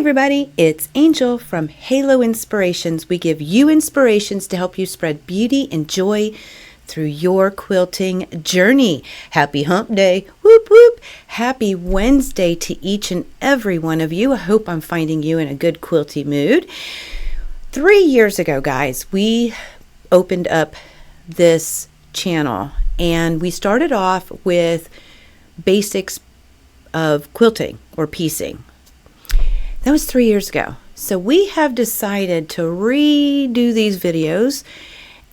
everybody, it's Angel from Halo Inspirations. We give you inspirations to help you spread beauty and joy through your quilting journey. Happy hump day, whoop whoop. Happy Wednesday to each and every one of you. I hope I'm finding you in a good quilty mood. 3 years ago, guys, we opened up this channel and we started off with basics of quilting or piecing. That was 3 years ago. So we have decided to redo these videos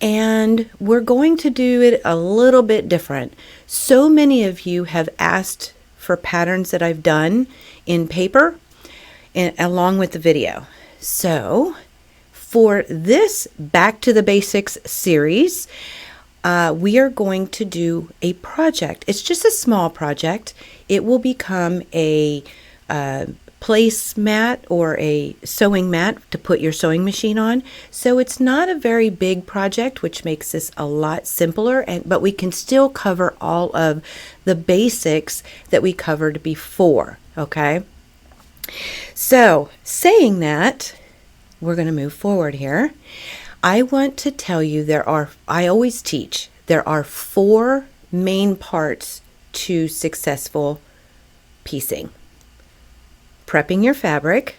and we're going to do it a little bit different. So many of you have asked for patterns that I've done in paper and along with the video. So for this Back to the Basics series, we are going to do a project. It's just a small project. It will become a place mat or a sewing mat to put your sewing machine on. So it's not a very big project, which makes this a lot simpler, but we can still cover all of the basics that we covered before, okay? So saying that, we're going to move forward here. I want to tell you I always teach, there are 4 main parts to successful piecing. Prepping your fabric,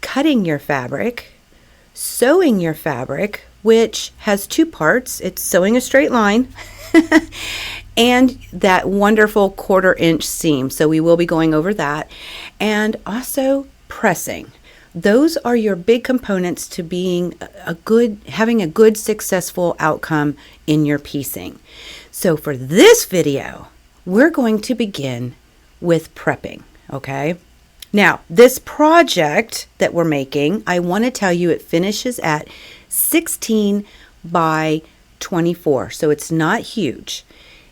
cutting your fabric, sewing your fabric, which has 2 parts. It's sewing a straight line and that wonderful 1/4 inch seam. So we will be going over that. And also pressing. Those are your big components to being having a good successful outcome in your piecing. So for this video, we're going to begin with prepping, okay? Now, this project that we're making, I want to tell you it finishes at 16 by 24. So it's not huge.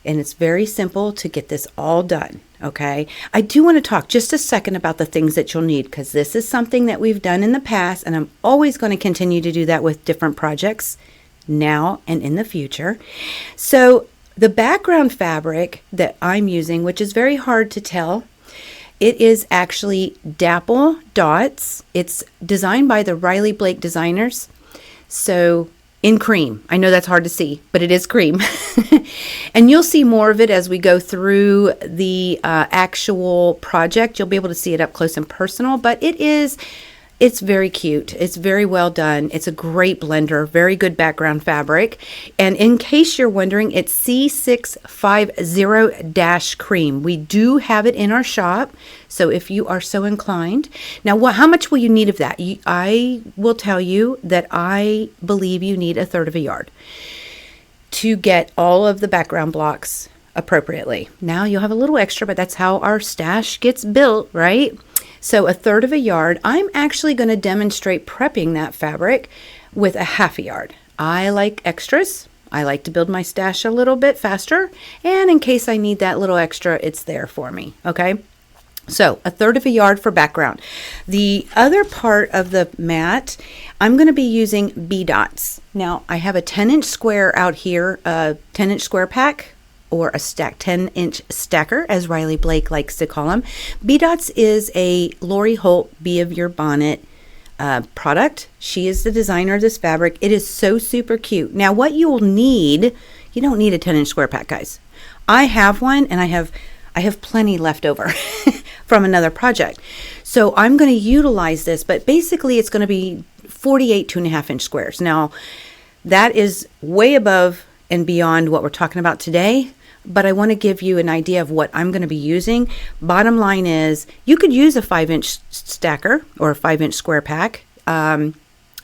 And it's very simple to get this all done, okay? I do want to talk just a second about the things that you'll need because this is something that we've done in the past and I'm always going to continue to do that with different projects now and in the future. So the background fabric that I'm using, which is very hard to tell, it is actually Dapple Dots. It's designed by the Riley Blake designers. So in cream. I know that's hard to see, but it is cream. And you'll see more of it as we go through the actual project. You'll be able to see it up close and personal, but it's very cute. It's very well done. It's a great blender, very good background fabric. And in case you're wondering, it's C650-cream. We do have it in our shop, so if you are so inclined. Now, how much will you need of that? I will tell you that I believe you need 1/3 of a yard to get all of the background blocks appropriately. Now, you'll have a little extra, but that's how our stash gets built, right? So 1/3 of a yard. I'm actually going to demonstrate prepping that fabric with 1/2 yard. I like extras. I like to build my stash a little bit faster. And in case I need that little extra, it's there for me. Okay. So 1/3 of a yard for background. The other part of the mat, I'm going to be using B dots. Now I have a 10-inch square out here, a 10-inch square pack, or a 10-inch stacker, as Riley Blake likes to call them. B-Dots is a Lori Holt Bee of Your Bonnet product. She is the designer of this fabric. It is so super cute. Now, what you will need, you don't need a 10-inch square pack, guys. I have one, and I have plenty left over from another project. So I'm going to utilize this, but basically it's going to be 48 2.5-inch squares. Now, that is way above and beyond what we're talking about today, but I want to give you an idea of what I'm going to be using. Bottom line is you could use a 5-inch stacker or a 5-inch square pack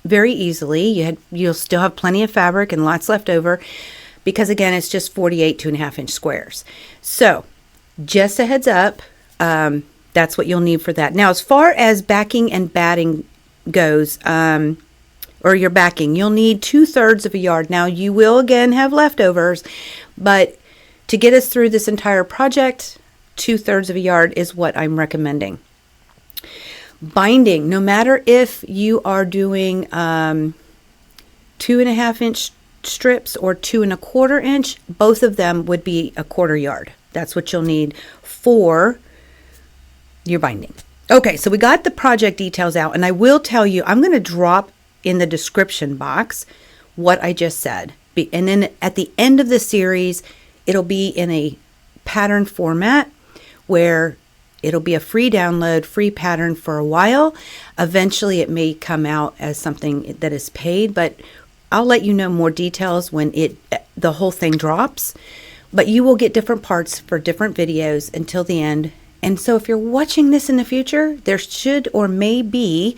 very easily. You'll still have plenty of fabric and lots left over because, again, it's just 48 2.5-inch squares. So just a heads up, that's what you'll need for that. Now, as far as backing and batting goes, or your backing, you'll need 2/3 of a yard. Now, you will again have leftovers, but to get us through this entire project, 2/3 of a yard is what I'm recommending. Binding, no matter if you are doing 2.5-inch strips or 2 1/4 inch, both of them would be 1/4 yard. That's what you'll need for your binding. Okay, so we got the project details out, and I will tell you, I'm going to drop in the description box what I just said. And then at the end of the series, it'll be in a pattern format where it'll be a free download, free pattern for a while. Eventually, it may come out as something that is paid, but I'll let you know more details when the whole thing drops. But you will get different parts for different videos until the end. And so if you're watching this in the future, there should or may be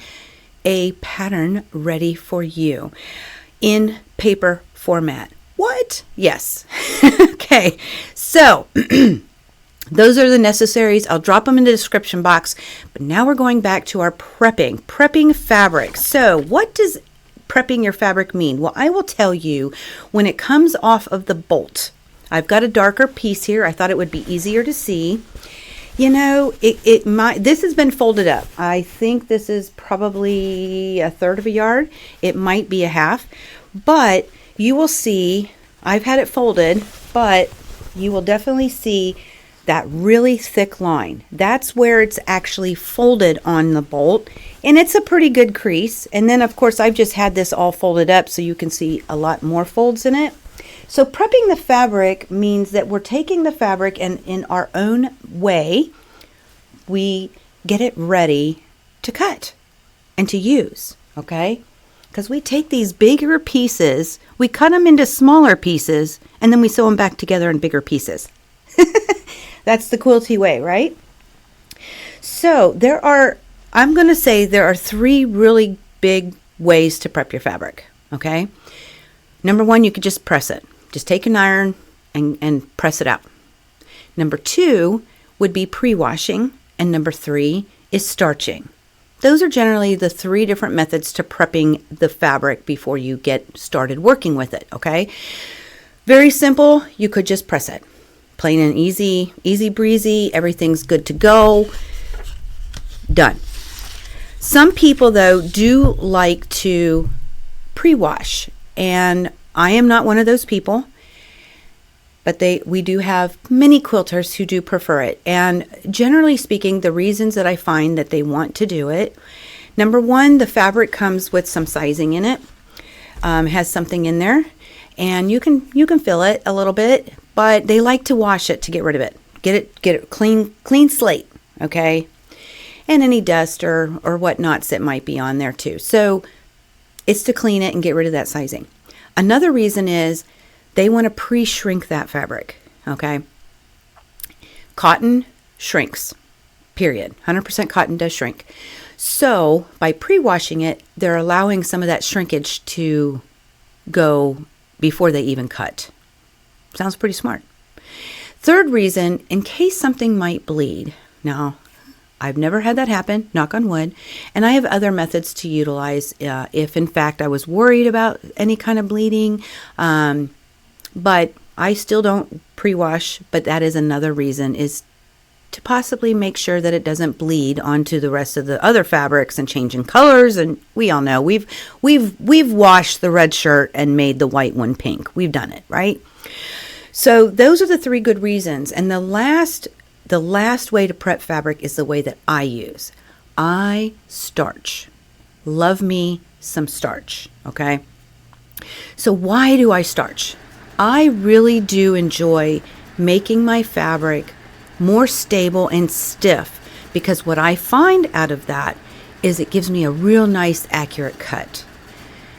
a pattern ready for you in paper format. What? Yes. Okay. So those are the necessaries. I'll drop them in the description box. But now we're going back to our prepping fabric. So what does prepping your fabric mean? Well, I will tell you, when it comes off of the bolt, I've got a darker piece here. I thought it would be easier to see. You know, this has been folded up. I think this is probably 1/3 of a yard. It might be a half, but you will see, I've had it folded, but you will definitely see that really thick line. That's where it's actually folded on the bolt, and it's a pretty good crease. And then of course I've just had this all folded up so you can see a lot more folds in it. So prepping the fabric means that we're taking the fabric and in our own way, we get it ready to cut and to use, okay? Because we take these bigger pieces, we cut them into smaller pieces, and then we sew them back together in bigger pieces. That's the quilty way, right? So I'm going to say there are 3 really big ways to prep your fabric, okay? Number 1, you could just press it. Just take an iron and press it out. Number 2 would be pre-washing, and number 3 is starching. Those are generally the 3 different methods to prepping the fabric before you get started working with it, okay? Very simple, you could just press it. Plain and easy, easy breezy, everything's good to go. Done. Some people, though, do like to pre-wash, and I am not one of those people, but we do have many quilters who do prefer it. And generally speaking, the reasons that I find that they want to do it, number 1, the fabric comes with some sizing in it, has something in there, and you can fill it a little bit, but they like to wash it to get rid of it. Get it clean slate, okay? And any dust or whatnots that might be on there too. So it's to clean it and get rid of that sizing. Another reason is they want to pre-shrink that fabric, okay? Cotton shrinks, period. 100% cotton does shrink. So by pre-washing it, they're allowing some of that shrinkage to go before they even cut. Sounds pretty smart. Third reason, in case something might bleed. Now, I've never had that happen, knock on wood, and I have other methods to utilize if in fact I was worried about any kind of bleeding, but I still don't pre-wash, but that is another reason, is to possibly make sure that it doesn't bleed onto the rest of the other fabrics and changing colors. And we all know we've washed the red shirt and made the white one pink. We've done it, right? So those are the 3 good reasons. And the last way to prep fabric is the way that I use. I starch. Love me some starch, okay? So why do I starch? I really do enjoy making my fabric more stable and stiff, because what I find out of that is it gives me a real nice accurate cut.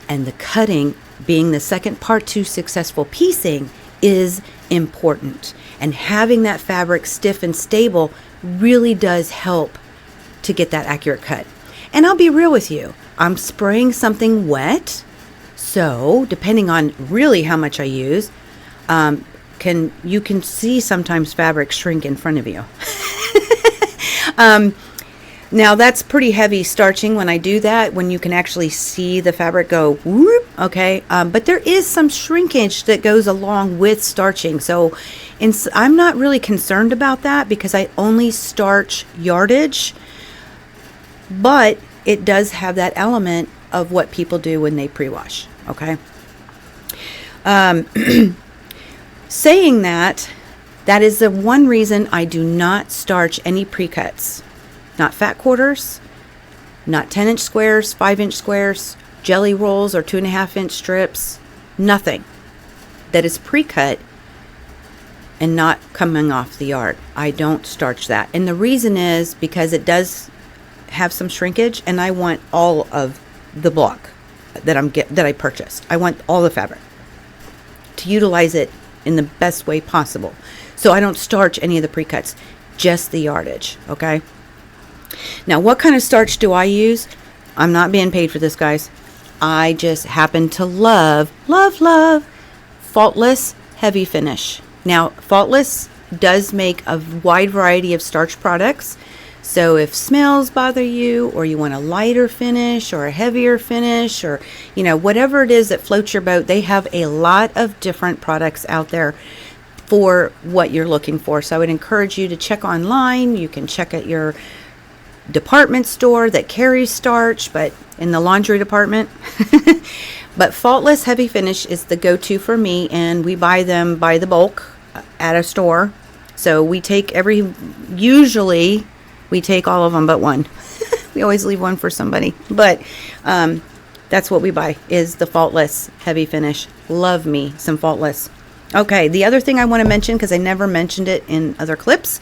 And the cutting, being the second part to successful piecing, is important. And having that fabric stiff and stable really does help to get that accurate cut. And I'll be real with you, I'm spraying something wet, so depending on really how much I use, you can see sometimes fabric shrink in front of you. Now that's pretty heavy starching when I do that, when you can actually see the fabric go whoop, okay? But there is some shrinkage that goes along with starching. So I'm not really concerned about that because I only starch yardage, but it does have that element of what people do when they pre-wash, okay? Saying that, that is the one reason I do not starch any pre-cuts. not fat quarters, not 10-inch squares, 5-inch squares, jelly rolls or 2.5-inch strips, nothing that is pre-cut and not coming off the yard. I don't starch that. And the reason is because it does have some shrinkage, and I want all of the block that I purchased. I want all the fabric to utilize it in the best way possible. So I don't starch any of the pre-cuts, just the yardage, okay? Now, what kind of starch do I use? I'm not being paid for this, guys. I just happen to love Faultless Heavy Finish. Now, Faultless does make a wide variety of starch products. So if smells bother you, or you want a lighter finish or a heavier finish, or, you know, whatever it is that floats your boat, they have a lot of different products out there for what you're looking for. So I would encourage you to check online. You can check at your department store that carries starch, but in the laundry department. But Faultless Heavy Finish is the go-to for me, and we buy them by the bulk at a store. So we take usually we take all of them but one. We always leave one for somebody. But that's what we buy, is the Faultless Heavy Finish. Love me some Faultless. Okay, the other thing I want to mention, because I never mentioned it in other clips,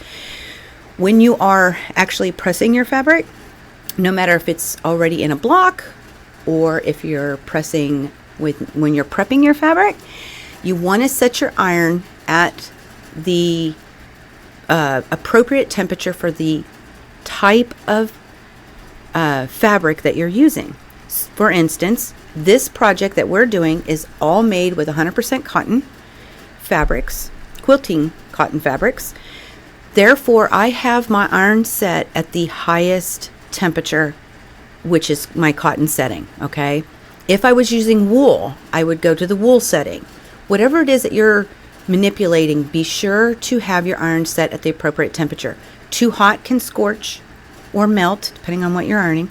when you are actually pressing your fabric, no matter if it's already in a block or if you're pressing when you're prepping your fabric, you want to set your iron at the appropriate temperature for the type of fabric that you're using. For instance, this project that we're doing is all made with 100% cotton fabrics, quilting cotton fabrics. Therefore, I have my iron set at the highest temperature, which is my cotton setting, okay? If I was using wool, I would go to the wool setting. Whatever it is that you're manipulating, be sure to have your iron set at the appropriate temperature. Too hot can scorch or melt, depending on what you're ironing.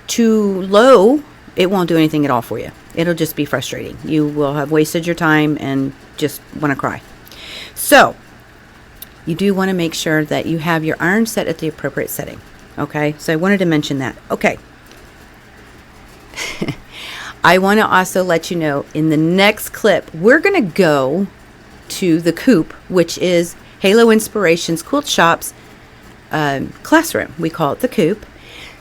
Too low, it won't do anything at all for you. It'll just be frustrating. You will have wasted your time and just want to cry. So, you do want to make sure that you have your iron set at the appropriate setting. Okay, so I wanted to mention that. Okay. I want to also let you know, in the next clip, we're going to go to the coop, which is Halo Inspirations Quilt Shop's classroom. We call it the coop.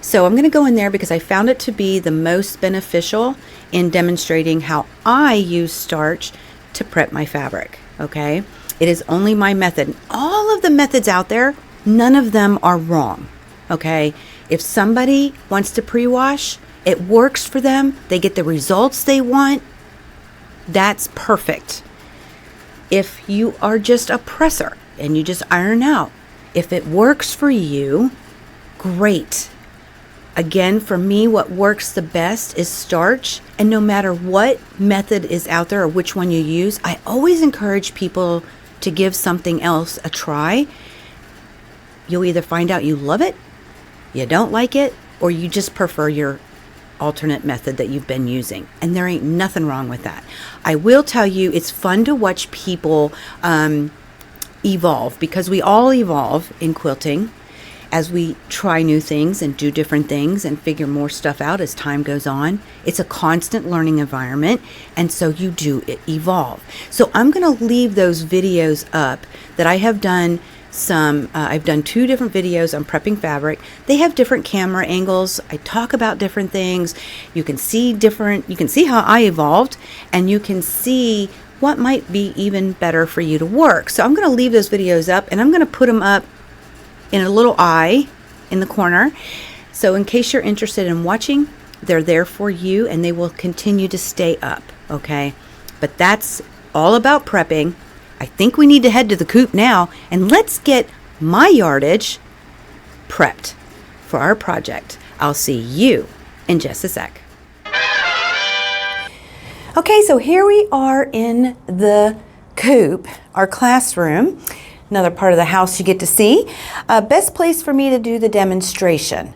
So I'm going to go in there because I found it to be the most beneficial in demonstrating how I use starch to prep my fabric. Okay, it is only my method. All of the methods out there, none of them are wrong. Okay, if somebody wants to pre-wash, it works for them, they get the results they want, that's perfect. If you are just a presser and you just iron out, if it works for you, great. Again, for me, what works the best is starch, and no matter what method is out there or which one you use, I always encourage people to give something else a try. You'll either find out you love it, you don't like it, or you just prefer your alternate method that you've been using. And there ain't nothing wrong with that. I will tell you, it's fun to watch people evolve, because we all evolve in quilting as we try new things and do different things and figure more stuff out as time goes on. It's a constant learning environment, and so you do evolve. So I'm going to leave those videos up that I have done. I've done 2 different videos on prepping fabric. They have different camera angles. I talk about different things. You can see how I evolved, and you can see what might be even better for you to work. So I'm going to leave those videos up, and I'm going to put them up in a little eye in the corner. So in case you're interested in watching, they're there for you, and they will continue to stay up, okay? But that's all about prepping. I think we need to head to the coop now, and let's get my yardage prepped for our project. I'll see you in just a sec. Okay, so here we are in the coop, our classroom. Another part of the house you get to see. Best place for me to do the demonstration.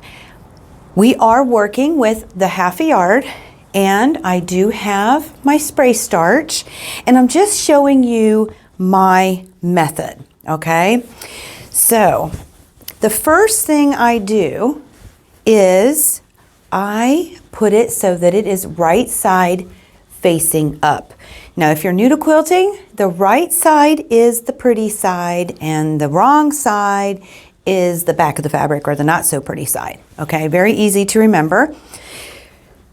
We are working with the half a yard, and I do have my spray starch, and I'm just showing you my method, okay? So The first thing I do is I put it so that it is right side facing up. Now, if you're new to quilting, the right side is the pretty side and the wrong side is the back of the fabric or the not so pretty side. Okay, very easy to remember.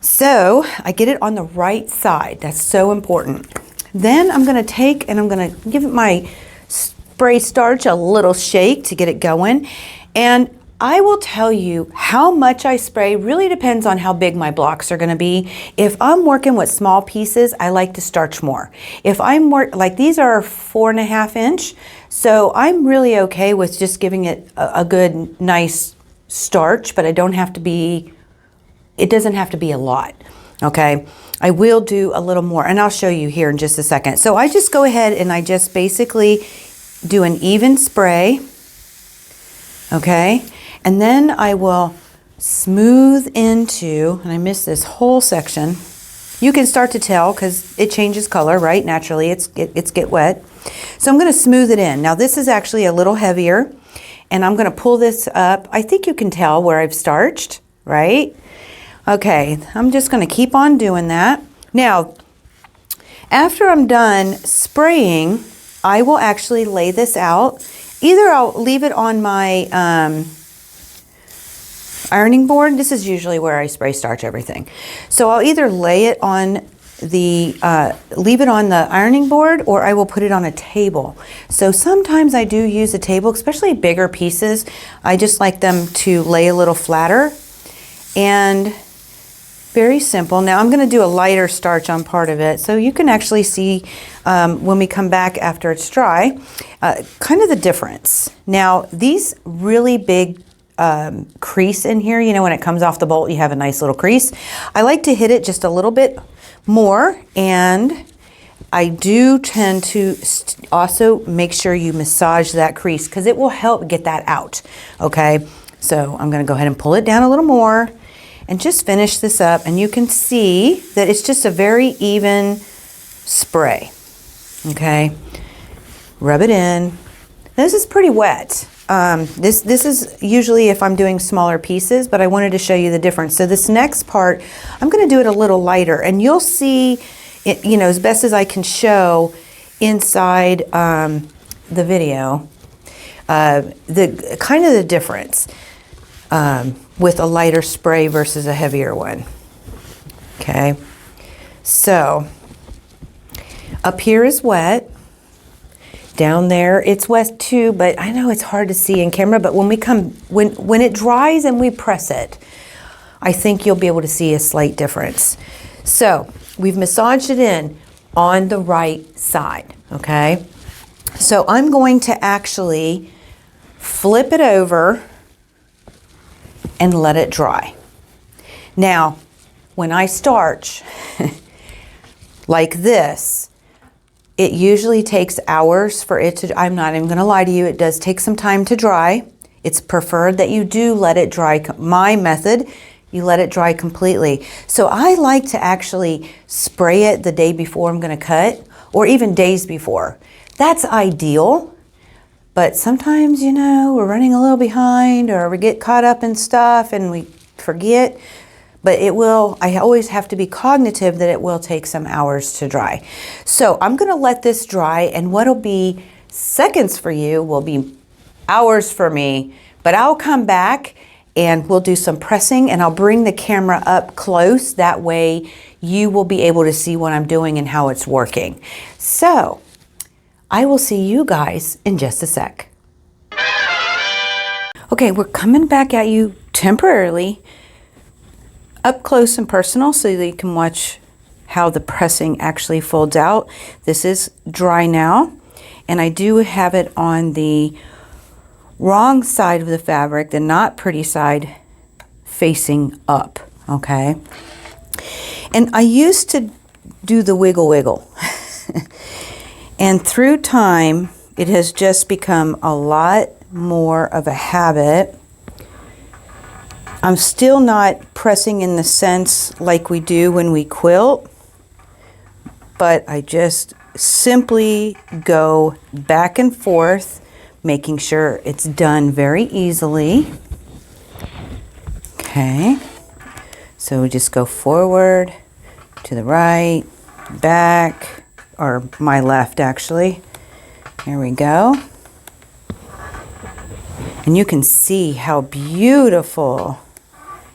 So I get it on the right side. That's so important. Then I'm going to take and I'm going to give my spray starch a little shake to get it going. And I will tell you how much I spray really depends on how big my blocks are going to be. If I'm working with small pieces, I like to starch more. If I'm like these are 4.5 inch, so I'm really okay with just giving it a good nice starch, but I don't have to be, it doesn't have to be a lot. Okay, I will do a little more and I'll show you here in just a second. So I just go ahead and I just basically do an even spray. Okay. And then I will smooth into, and I missed this whole section. You can start to tell because it changes color, right? Naturally, it's get wet. So I'm going to smooth it in. Now this is actually a little heavier and I'm going to pull this up. I think you can tell where I've starched, right? Okay, I'm just going to keep on doing that. Now, after I'm done spraying, I will actually lay this out. Either I'll leave it on my ironing board. This is usually where I spray starch everything. So I'll either lay it on the, leave it on the ironing board, or I will put it on a table. So sometimes I do use a table, especially bigger pieces. I just like them to lay a little flatter. And very simple. Now I'm going to do a lighter starch on part of it. So you can actually see when we come back after it's dry, kind of the difference. Now these really big crease in here, you know, when it comes off the bolt, you have a nice little crease. I like to hit it just a little bit more, and I do tend to also make sure you massage that crease because it will help get that out. Okay, so I'm going to go ahead and pull it down a little more and just finish this up, and you can see that it's just a very even spray. Okay, rub it in. This is pretty wet. This is usually if I'm doing smaller pieces, but I wanted to show you the difference. So this next part, I'm going to do it a little lighter, and you'll see it, you know, as best as I can show inside the video, the kind of the difference with a lighter spray versus a heavier one. Okay, so up here is wet. Down there it's wet too, but I know it's hard to see in camera, but when we come, when it dries and we press it, I think you'll be able to see a slight difference. So we've massaged it in on the right side, okay? So I'm going to actually flip it over and let it dry. Now, when I starch like this, it usually takes hours for it to, I'm not even going to lie to you, it does take some time to dry. It's preferred that you do let it dry. My method, you let it dry completely. So I like to actually spray it the day before I'm going to cut, or even days before. That's ideal, but sometimes, you know, we're running a little behind, or we get caught up in stuff and we forget. But it will, I always have to be cognitive that it will take some hours to dry. So I'm going to let this dry, and what'll be seconds for you will be hours for me. But I'll come back and we'll do some pressing, and I'll bring the camera up close. That way you will be able to see what I'm doing and how it's working. So I will see you guys in just a sec. Okay, we're coming back at you temporarily, up close and personal, so that you can watch how the pressing actually folds out. This is dry now, and I do have it on the wrong side of the fabric, the not pretty side, facing up, okay? And I used to do the wiggle wiggle, and through time, it has just become a lot more of a habit. I'm still not pressing in the sense like we do when we quilt, but I just simply go back and forth, making sure it's done very easily. Okay, so we just go forward, to the right, back, or my left actually. Here we go. And you can see how beautiful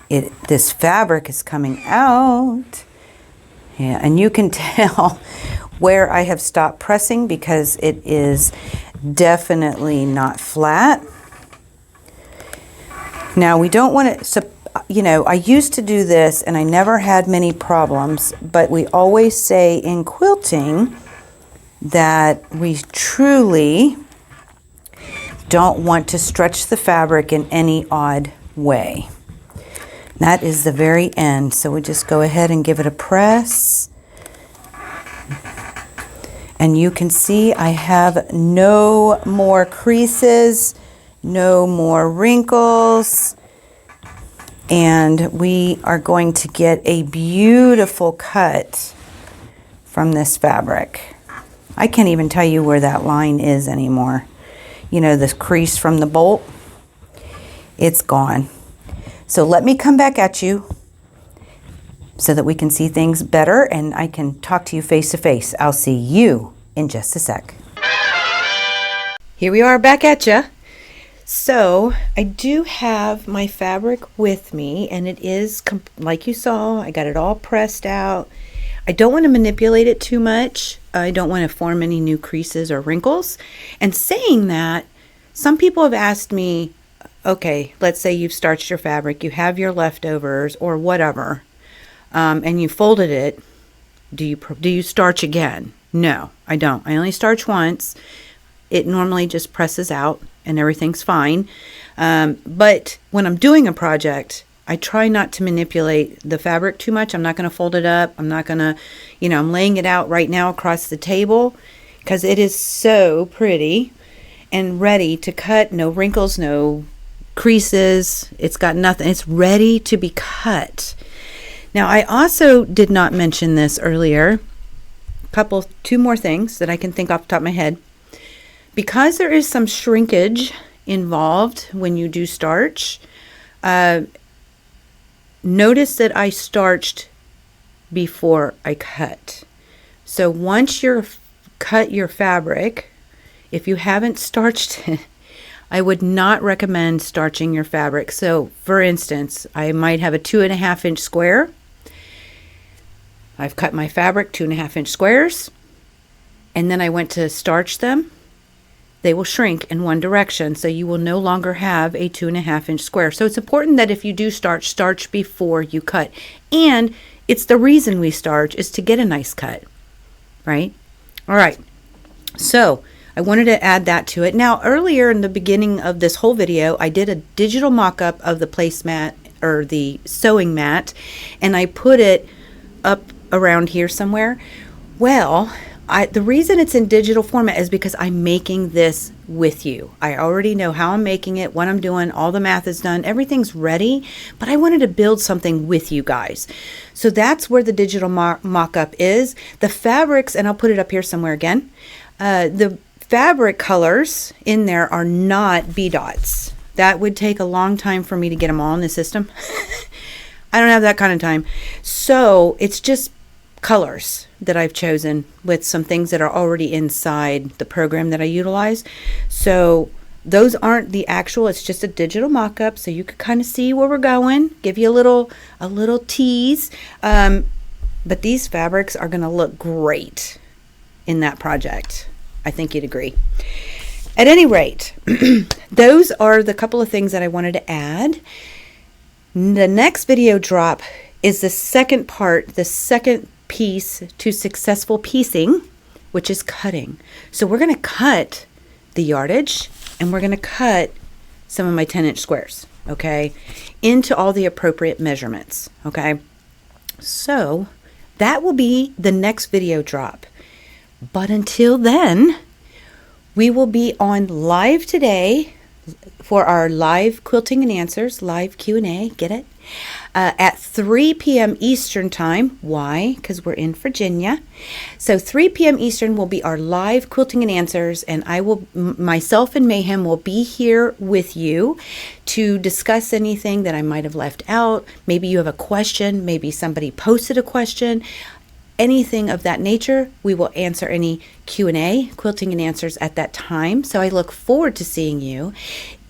this fabric is coming out. Yeah, and you can tell where I have stopped pressing because it is definitely not flat. Now we don't want to, you know, I used to do this and I never had many problems, but we always say in quilting that we truly don't want to stretch the fabric in any odd way. That is the very end. So we just go ahead and give it a press. And you can see I have no more creases, no more wrinkles. And we are going to get a beautiful cut from this fabric. I can't even tell you where that line is anymore. You know, this crease from the bolt, it's gone. So let me come back at you so that we can see things better and I can talk to you face to face. I'll see you in just a sec. Here we are back at you. So I do have my fabric with me and it is, like you saw, I got it all pressed out. I don't want to manipulate it too much. I don't want to form any new creases or wrinkles. And saying that, some people have asked me, okay, let's say you've starched your fabric, you have your leftovers or whatever, and you folded it. Do you starch again? No, I don't. I only starch once. It normally just presses out and everything's fine. But when I'm doing a project, I try not to manipulate the fabric too much. I'm not going to fold it up. I'm not going to, you know, I'm laying it out right now across the table because it is so pretty and ready to cut. No wrinkles, no creases. It's got nothing. It's ready to be cut. Now, I also did not mention this earlier. Two more things that I can think off the top of my head. Because there is some shrinkage involved when you do starch, notice that I starched before I cut. So once you've cut your fabric, if you haven't starched it, I would not recommend starching your fabric. So for instance, I might have a 2.5 inch square. I've cut my fabric 2.5 inch squares, and then I went to starch them. They will shrink in one direction, so you will no longer have a 2.5 inch square. So it's important that if you do starch before you cut. And it's the reason we starch is to get a nice cut, right? All right, so I wanted to add that to it. Now, earlier in the beginning of this whole video, I did a digital mock-up of the placemat or the sewing mat, and I put it up around here somewhere. Well, the reason it's in digital format is because I'm making this with you. I already know how I'm making it, what I'm doing, all the math is done, everything's ready, but I wanted to build something with you guys. So that's where the digital mock-up is. The fabrics, and I'll put it up here somewhere again, the fabric colors in there are not B dots. That would take a long time for me to get them all in the system. I don't have that kind of time. So it's just colors that I've chosen with some things that are already inside the program that I utilize. So those aren't the actual, it's just a digital mock-up, so you can kind of see where we're going, give you a little tease. But these fabrics are going to look great in that project. I think you'd agree. At any rate, those are the couple of things that I wanted to add. The next video drop is the second part, the second piece to successful piecing, which is cutting. So we're going to cut the yardage and we're going to cut some of my 10-inch squares, okay, into all the appropriate measurements, okay? So that will be the next video drop. But until then, we will be on live today for our live quilting and answers, live Q&A, get it? at 3 p.m. Eastern time. Why? Because we're in Virginia. So 3 p.m. Eastern will be our live quilting and answers, and myself and Mayhem will be here with you to discuss anything that I might have left out. Maybe you have a question, maybe somebody posted a question, anything of that nature. We will answer any Q&A, quilting and answers at that time. So I look forward to seeing you.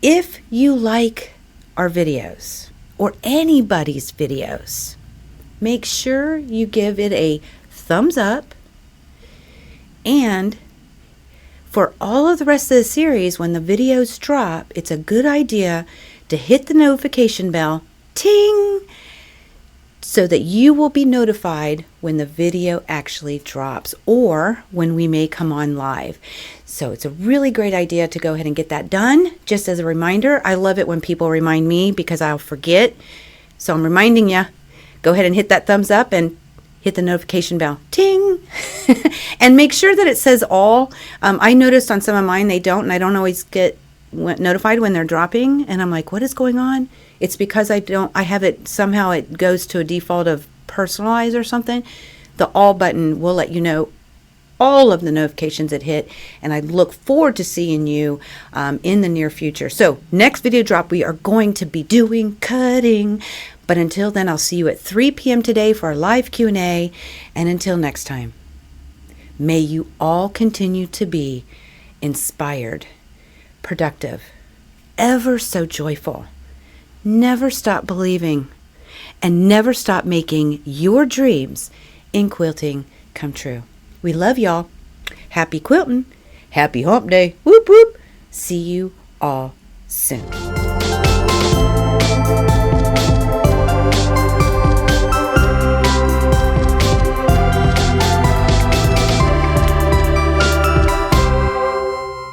If you like our videos, or anybody's videos, make sure you give it a thumbs up. And for all of the rest of the series, when the videos drop, it's a good idea to hit the notification bell, ting, so that you will be notified when the video actually drops or when we may come on live. So it's a really great idea to go ahead and get that done. Just as a reminder, I love it when people remind me because I'll forget. So I'm reminding you, go ahead and hit that thumbs up and hit the notification bell, ting, and make sure that it says all. I noticed on some of mine they don't, and I don't always get notified when they're dropping, and I'm like, what is going on? It's because I have it, somehow it goes to a default of personalize or something. The all button will let you know all of the notifications it hit, and I look forward to seeing you in the near future. So next video drop, we are going to be doing cutting, but until then, I'll see you at 3 p.m. today for our live Q&A, and until next time, may you all continue to be inspired, productive, ever so joyful. Never stop believing, and never stop making your dreams in quilting come true. We love y'all. Happy quilting. Happy hump day. Whoop whoop. See you all soon.